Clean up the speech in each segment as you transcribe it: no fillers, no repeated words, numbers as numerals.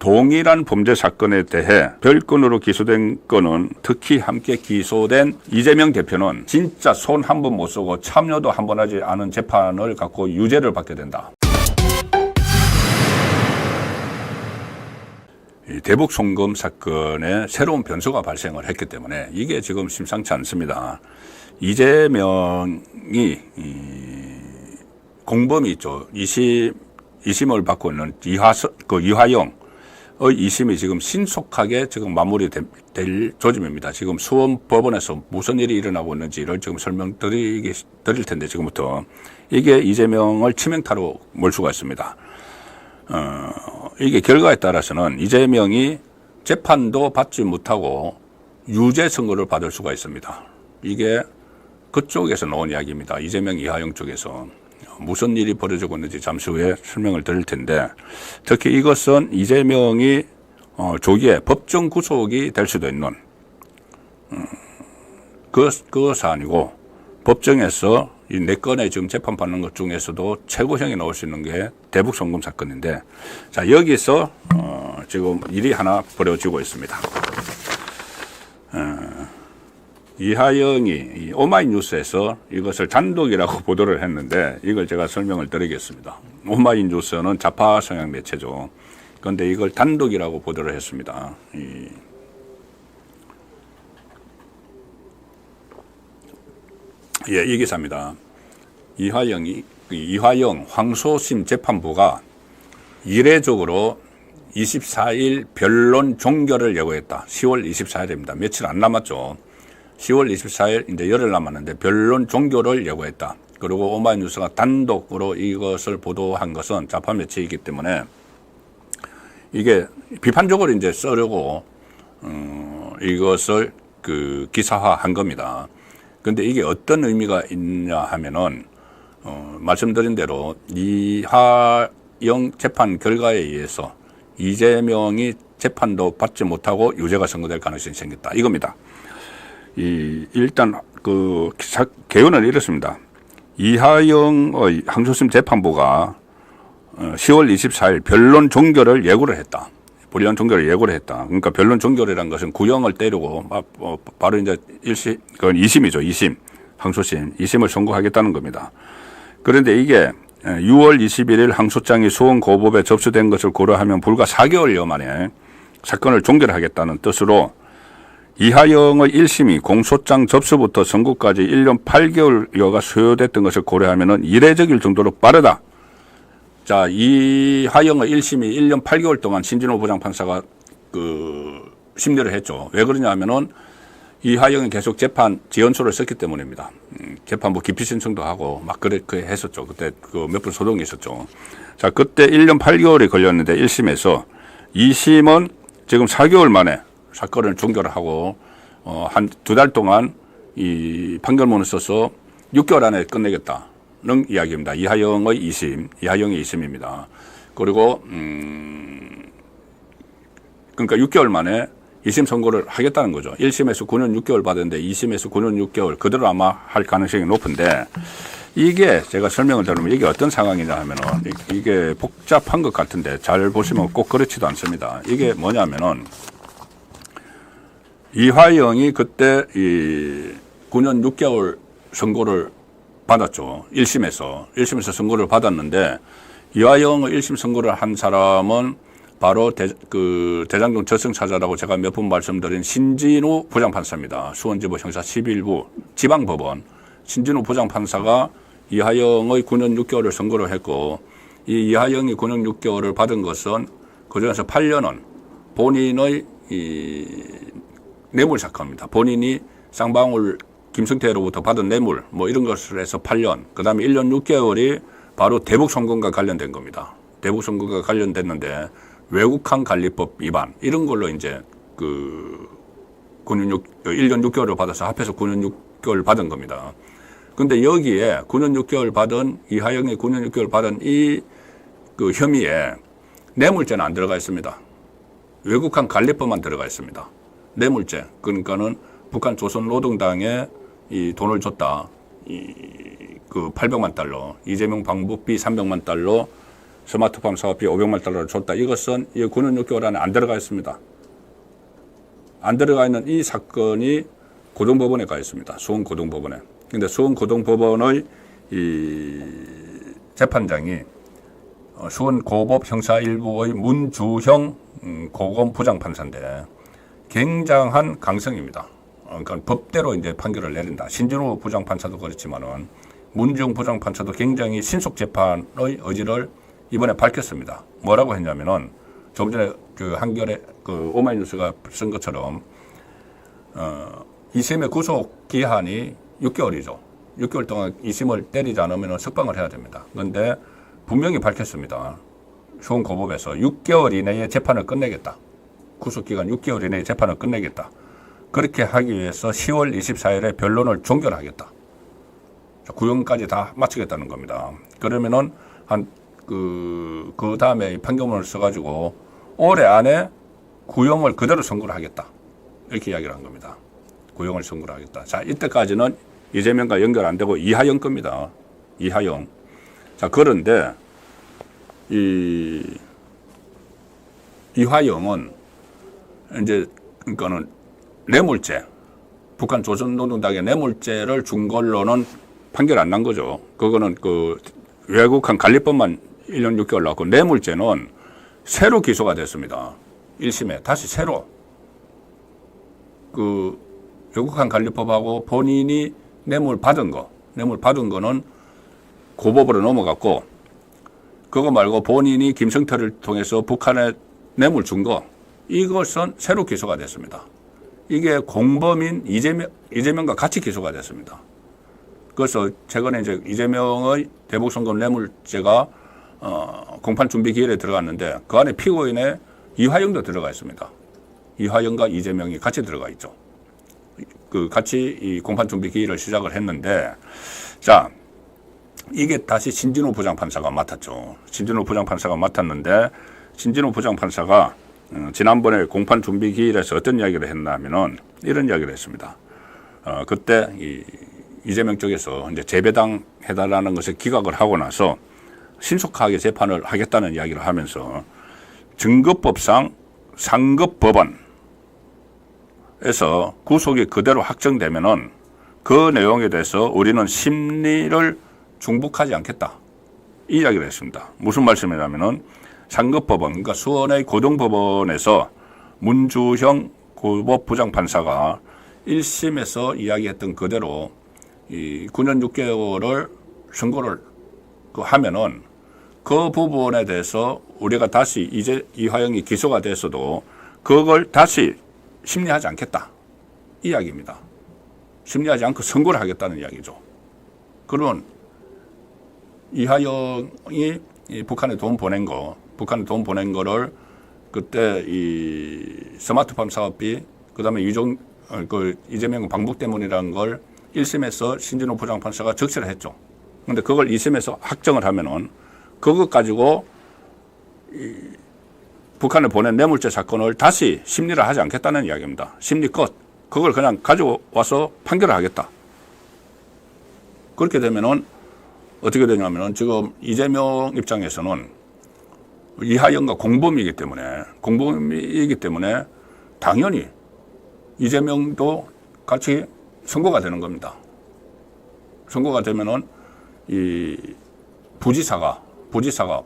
동일한 범죄 사건에 대해 별건으로 기소된 건은 특히 함께 기소된 이재명 대표는 진짜 손 한 번 못 쓰고 참여도 한 번 하지 않은 재판을 갖고 유죄를 받게 된다. 이 대북 송금 사건에 새로운 변수가 발생을 했기 때문에 이게 지금 심상치 않습니다. 이재명이 공범이 있죠. 2심을 받고 있는 이화영의 2심이 지금 신속하게 지금 마무리될 조짐입니다. 지금 수원 법원에서 무슨 일이 일어나고 있는지를 지금 설명드릴 텐데 지금부터 이게 이재명을 치명타로 몰 수가 있습니다. 이게 결과에 따라서는 이재명이 재판도 받지 못하고 유죄 선고를 받을 수가 있습니다. 이게 그쪽에서 나온 이야기입니다. 이재명, 이화영 쪽에서. 무슨 일이 벌어지고 있는지 잠시 후에 설명을 드릴 텐데 특히 이것은 이재명이 조기에 법정 구속이 될 수도 있는 그 사안이고 법정에서 이 4건의 지금 재판받는 것 중에서도 최고형이 나올 수 있는 게 대북 송금 사건인데 자 여기서 지금 일이 하나 벌어지고 있습니다. 이하영이 오마이뉴스에서 이것을 단독이라고 보도를 했는데 이걸 제가 설명을 드리겠습니다. 오마이뉴스는 좌파 성향 매체죠. 그런데 이걸 단독이라고 보도를 했습니다. 이 기사입니다. 이화영 항소심 재판부가 이례적으로 24일 변론 종결을 예고했다. 10월 24일입니다. 며칠 안 남았죠. 10월 24일 이제 열흘 남았는데 변론 종결을 예고했다. 그리고 오마이뉴스가 단독으로 이것을 보도한 것은 좌파 매체이기 때문에 이게 비판적으로 이제 쓰려고 이것을 기사화한 겁니다. 그런데 이게 어떤 의미가 있냐 하면은 말씀드린 대로 이화영 재판 결과에 의해서 이재명이 재판도 받지 못하고 유죄가 선고될 가능성이 생겼다. 이겁니다. 일단 기사 개요는 이렇습니다. 이하영의 항소심 재판부가 10월 24일 변론 종결을 예고를 했다. 변론 종결을 예고를 했다. 그러니까 변론 종결이라는 것은 구형을 때리고 바로 이제 2심이죠. 2심 항소심 2심을 선고하겠다는 겁니다. 그런데 이게 6월 21일 항소장이 수원 고법에 접수된 것을 고려하면 불과 4개월여 만에 사건을 종결하겠다는 뜻으로 이하영의 1심이 공소장 접수부터 선고까지 1년 8개월여가 소요됐던 것을 고려하면 이례적일 정도로 빠르다. 자, 이하영의 1심이 1년 8개월 동안 신진호 부장판사가 심리를 했죠. 왜 그러냐 하면은 이하영이 계속 재판 지연소를 썼기 때문입니다. 재판부 기피 신청도 하고 막 그렇게 했었죠. 그때 몇 분 소동이 있었죠. 자, 그때 1년 8개월이 걸렸는데 1심에서 2심은 지금 4개월 만에 사건을 종결하고 한 2달 동안 이 판결문을 써서 6개월 안에 끝내겠다는 이야기입니다. 이하영의 2심, 이하영의 2심입니다. 그리고 그러니까 6개월 만에 2심 선고를 하겠다는 거죠. 1심에서 9년 6개월 받았는데 2심에서 9년 6개월 그대로 아마 할 가능성이 높은데 이게 제가 설명을 드리면 이게 어떤 상황이냐 하면은 이게 복잡한 것 같은데 잘 보시면 꼭 그렇지도 않습니다. 이게 뭐냐면은 이화영이 그때 9년 6개월 선고를 받았죠. 1심에서 선고를 받았는데 이화영의 1심 선고를 한 사람은 바로 대장동 저승사자라고 제가 몇 번 말씀드린 신진우 부장판사입니다. 수원지법 형사 11부 지방법원 신진우 부장판사가 이화영의 9년 6개월을 선고를 했고 이 이화영이 9년 6개월을 받은 것은 그중에서 8년은 본인의 뇌물 사건입니다. 본인이 쌍방울 김승태로부터 받은 뇌물 이런 것을 해서 8년 그다음에 1년 6개월이 바로 대북 송금과 관련된 겁니다. 대북 송금과 관련됐는데 외국한 관리법 위반 이런 걸로 이제 1년 6개월을 받아서 합해서 9년 6개월 받은 겁니다. 근데 여기에 9년 6개월 받은 이하영이 9년 6개월 받은 이 혐의에 뇌물죄는 안 들어가 있습니다. 외국한 관리법만 들어가 있습니다. 뇌물죄. 그러니까는 북한 조선노동당에 이 돈을 줬다. 800만 달러. 이재명 방북비 300만 달러 스마트팜 사업비 500만 달러를 줬다. 이것은 이 9년 6개월 안에 안 들어가 있습니다. 안 들어가 있는 이 사건이 고등법원에 가 있습니다. 수원고등법원에. 근데 수원고등법원의 이 재판장이 수원고법 형사 1부의 문주형 고검 부장판사인데 굉장한 강성입니다. 그러니까 법대로 이제 판결을 내린다. 신진호 부장판사도 그렇지만은 문주형 부장판사도 굉장히 신속 재판의 의지를 이번에 밝혔습니다. 뭐라고 했냐면은 좀 전에 그 한겨레 그 오마이뉴스가 쓴 것처럼 2심의 구속 기한이 6개월이죠. 6개월 동안 2심을 때리지 않으면 석방을 해야 됩니다. 그런데 분명히 밝혔습니다. 수원고법에서 6개월 이내에 재판을 끝내겠다. 구속기간 6개월 이내에 재판을 끝내겠다. 그렇게 하기 위해서 10월 24일에 변론을 종결하겠다. 구형까지 다 마치겠다는 겁니다. 그러면은 그 다음에 판결문을 써가지고 올해 안에 구형을 그대로 선고를 하겠다. 이렇게 이야기를 한 겁니다. 구형을 선고를 하겠다. 자, 이때까지는 이재명과 연결 안 되고 이하영 겁니다. 이하영. 자, 그런데 이화영은 이제 그러니까는 뇌물죄, 북한 조선노동당의 뇌물죄를 준 걸로는 판결 안 난 거죠. 그거는 그 외국한 관리법만 1년 6개월 나왔고 뇌물죄는 새로 기소가 됐습니다. 1심에 다시 새로 그 외국한 관리법하고 본인이 뇌물 받은 거는 고법으로 넘어갔고 그거 말고 본인이 김성태를 통해서 북한에 뇌물 준 거 이것은 새로 기소가 됐습니다. 이게 공범인 이재명과 같이 기소가 됐습니다. 그래서 최근에 이제 이재명의 대북송금 뇌물죄가 공판 준비 기일에 들어갔는데 그 안에 피고인의 이화영도 들어가 있습니다. 이화영과 이재명이 같이 들어가 있죠. 그 같이 이 공판 준비 기일을 시작을 했는데 자 이게 다시 신진호 부장판사가 맡았죠. 신진호 부장판사가 맡았는데 신진호 부장판사가 지난번에 공판 준비 기일에서 어떤 이야기를 했냐면은 이런 이야기를 했습니다. 그때 이재명 쪽에서 이제 재배당 해달라는 것을 기각을 하고 나서 신속하게 재판을 하겠다는 이야기를 하면서 증거법상 상급 법원에서 구속이 그대로 확정되면은 그 내용에 대해서 우리는 심리를 중복하지 않겠다. 이 이야기를 했습니다. 무슨 말씀이냐면은 상급법원, 그러니까 수원의 고등법원에서 문주형 고법 부장판사가 1심에서 이야기했던 그대로 이 9년 6개월을 선고를 하면은 그 부분에 대해서 우리가 다시 이제 이화영이 기소가 됐어도 그걸 다시 심리하지 않겠다. 이 이야기입니다. 심리하지 않고 선고를 하겠다는 이야기죠. 그러면 이화영이 북한에 돈 보낸 거를 그때 이 스마트팜 사업비, 그 다음에 이재명 방북 때문이라는 걸 1심에서 신진호 부장판사가 적시를 했죠. 근데 그걸 2심에서 확정을 하면은 그것 가지고 북한에 보낸 뇌물죄 사건을 다시 심리를 하지 않겠다는 이야기입니다. 심리 끝. 그걸 그냥 가지고 와서 판결을 하겠다. 그렇게 되면은 어떻게 되냐면은 지금 이재명 입장에서는 이하영과 공범이기 때문에 당연히 이재명도 같이 선고가 되는 겁니다. 선고가 되면은 이 부지사가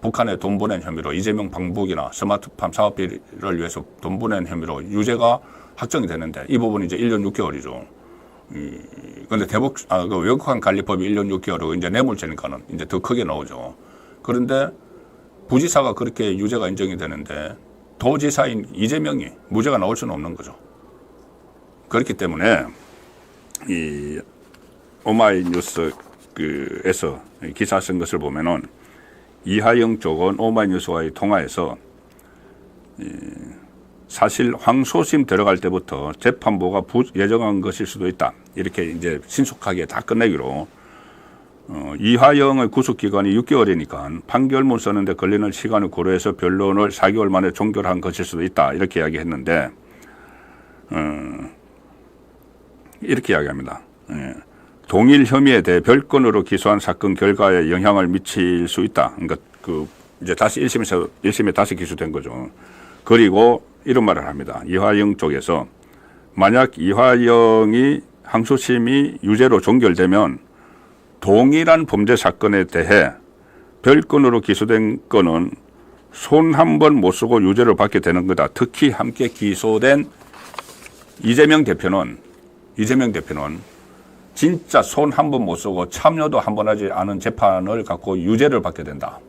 북한에 돈 보낸 혐의로 이재명 방북이나 스마트팜 사업비를 위해서 돈 보낸 혐의로 유죄가 확정이 되는데 이 부분이 이제 1년 6개월이죠. 그런데 그 외국한 관리법이 1년 6개월이고 이제 뇌물죄니까는 이제 더 크게 나오죠. 그런데 부지사가 그렇게 유죄가 인정이 되는데 도지사인 이재명이 무죄가 나올 수는 없는 거죠. 그렇기 때문에 이 오마이뉴스에서 기사 쓴 것을 보면은 이하영 쪽은 오마이뉴스와의 통화에서 사실 항소심 들어갈 때부터 재판부가 예정한 것일 수도 있다. 이렇게 이제 신속하게 다 끝내기로 이하영의 구속기간이 6개월이니까 판결문 쓰는데 걸리는 시간을 고려해서 변론을 4개월 만에 종결한 것일 수도 있다. 이렇게 이야기했는데 이렇게 이야기합니다. 동일 혐의에 대해 별건으로 기소한 사건 결과에 영향을 미칠 수 있다. 그러니까 그 이제 다시 1심에 다시 기소된 거죠. 그리고 이런 말을 합니다. 이화영 쪽에서 만약 이화영이 항소심이 유죄로 종결되면 동일한 범죄 사건에 대해 별건으로 기소된 건은 손 한 번 못 쓰고 유죄를 받게 되는 거다. 특히 함께 기소된 이재명 대표는 진짜 손 한 번 못 쓰고 참여도 한 번 하지 않은 재판을 갖고 유죄를 받게 된다.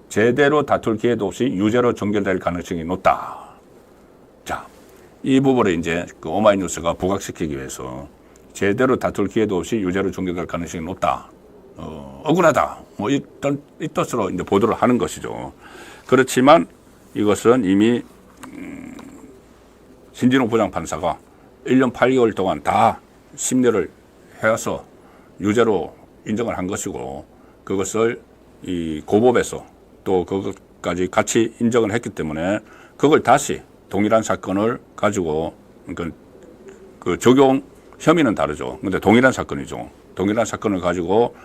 제대로 다툴 기회도 없이 유죄로 종결될 가능성이 높다. 자, 이 부분을 이제 그 오마이뉴스가 부각시키기 위해서 제대로 다툴 기회도 없이 유죄로 종결될 가능성이 높다. 억울하다. 뭐 이 뜻으로 이제 보도를 하는 것이죠. 그렇지만 이것은 이미 신진호 부장판사가 1년 8개월 동안 다 심리를 해서 유죄로 인정을 한 것이고 그것을 이 고법에서 또 그것까지 같이 인정을 했기 때문에 그걸 다시 동일한 사건을 가지고 그 적용 혐의는 다르죠. 근데 동일한 사건이죠. 동일한 사건을 가지고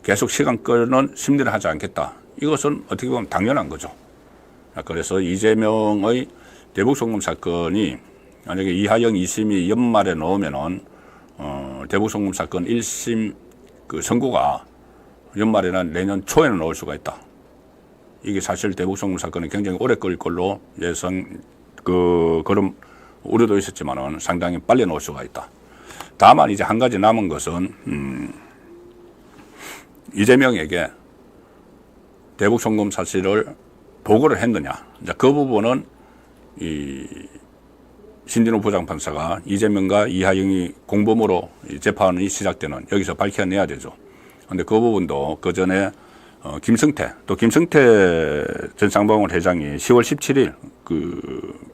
계속 시간 끌는 심리를 하지 않겠다. 이것은 어떻게 보면 당연한 거죠. 그래서 이재명의 대북송금 사건이 만약에 이하영 2심이 연말에 넣으면은 대북송금 사건 1심 그 선고가 연말이나 내년 초에는 나올 수가 있다. 이게 사실 대북송금 사건이 굉장히 오래 걸릴 걸로 그런 우려도 있었지만은 상당히 빨리 나올 수가 있다. 다만 이제 한 가지 남은 것은 이재명에게 대북송금 사실을 보고를 했느냐. 이제 그 부분은 이 신진호 부장판사가 이재명과 이하영이 공범으로 재판이 시작되는 여기서 밝혀내야 되죠. 그런데 그 부분도 그 전에 김성태 전 쌍방울 회장이 10월 17일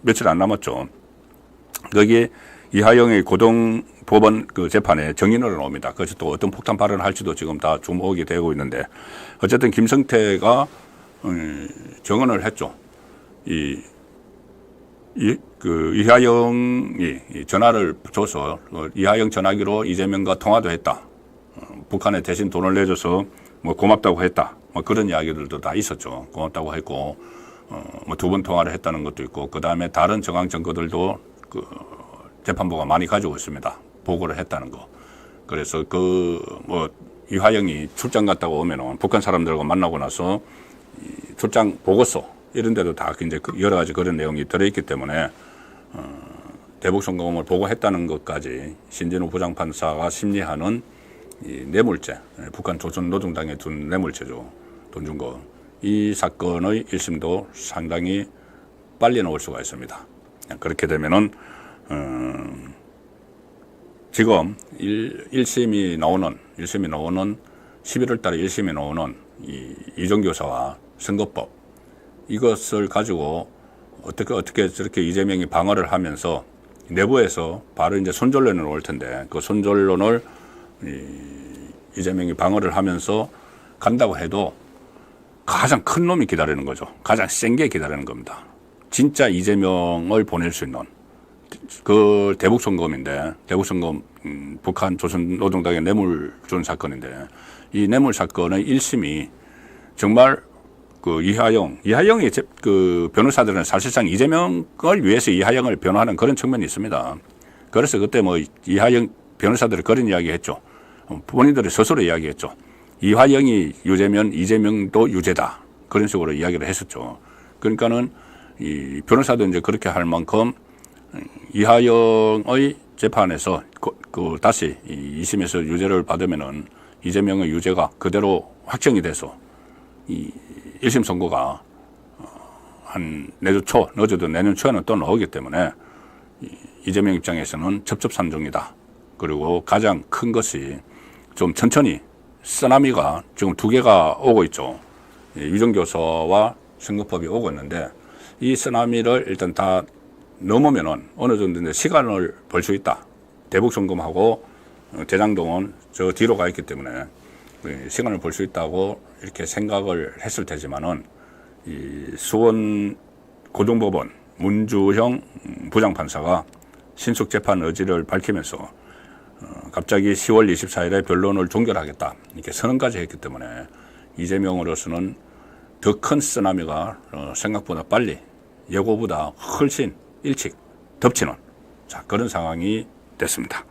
며칠 안 남았죠. 거기에 이하영의 고등법원 그 재판에 정인으로 나옵니다. 그래서 또 어떤 폭탄 발언을 할지도 지금 다 주목이 되고 있는데 어쨌든 김성태가 정언을 했죠. 이하영이 전화를 줘서 이하영 전화기로 이재명과 통화도 했다. 북한에 대신 돈을 내줘서 뭐 고맙다고 했다. 뭐 그런 이야기들도 다 있었죠. 고맙다고 했고 뭐 2번 통화를 했다는 것도 있고 그 다음에 다른 정황 증거들도 재판부가 많이 가지고 있습니다. 보고를 했다는 거. 그래서 이화영이 출장 갔다가 오면은 북한 사람들과 만나고 나서 출장 보고서 이런 데도 다 이제 여러 가지 그런 내용이 들어있기 때문에 대북송금을 보고했다는 것까지 신진호 부장판사가 심리하는 이 뇌물죄, 북한 조선노동당에 준 뇌물죄죠. 돈 준 거. 이 사건의 1심도 상당히 빨리 나올 수가 있습니다. 그렇게 되면은 지금 1심이 나오는 11월 달에 1심이 나오는 이정교사와 선거법 이것을 가지고 어떻게 저렇게 이재명이 방어를 하면서 내부에서 바로 이제 손절론을 올 텐데 그 손절론을 이재명이 방어를 하면서 간다고 해도 가장 큰 놈이 기다리는 거죠. 가장 센 게 기다리는 겁니다. 진짜 이재명을 보낼 수 있는 그 대북송금인데 대북송금 북한 조선노동당에 뇌물 준 사건인데 이 뇌물 사건의 1심이 정말 이하영이 그 변호사들은 사실상 이재명을 위해서 이하영을 변호하는 그런 측면이 있습니다. 그래서 그때 이하영 변호사들이 그런 이야기 했죠. 본인들이 스스로 이야기했죠. 이화영이 유죄면 이재명도 유죄다. 그런 식으로 이야기를 했었죠. 그러니까는 이 변호사도 이제 그렇게 할 만큼 이화영의 재판에서 다시 2심에서 유죄를 받으면은 이재명의 유죄가 그대로 확정이 돼서 이 1심 선고가 한 내년 초, 늦어도 내년 초에는 또 나오기 때문에 이재명 입장에서는 첩첩산중이다. 그리고 가장 큰 것이 좀 천천히 쓰나미가 지금 2개가 오고 있죠. 위정교서와 선거법이 오고 있는데 이 쓰나미를 일단 다 넘으면은 어느 정도 시간을 벌 수 있다. 대북송금하고 대장동은 저 뒤로 가 있기 때문에 시간을 벌 수 있다고 이렇게 생각을 했을 테지만은 이 수원 고등법원 문주형 부장판사가 신속 재판 의지를 밝히면서 갑자기 10월 24일에 변론을 종결하겠다 이렇게 선언까지 했기 때문에 이재명으로서는 더 큰 쓰나미가 생각보다 빨리 예고보다 훨씬 일찍 덮치는 자, 그런 상황이 됐습니다.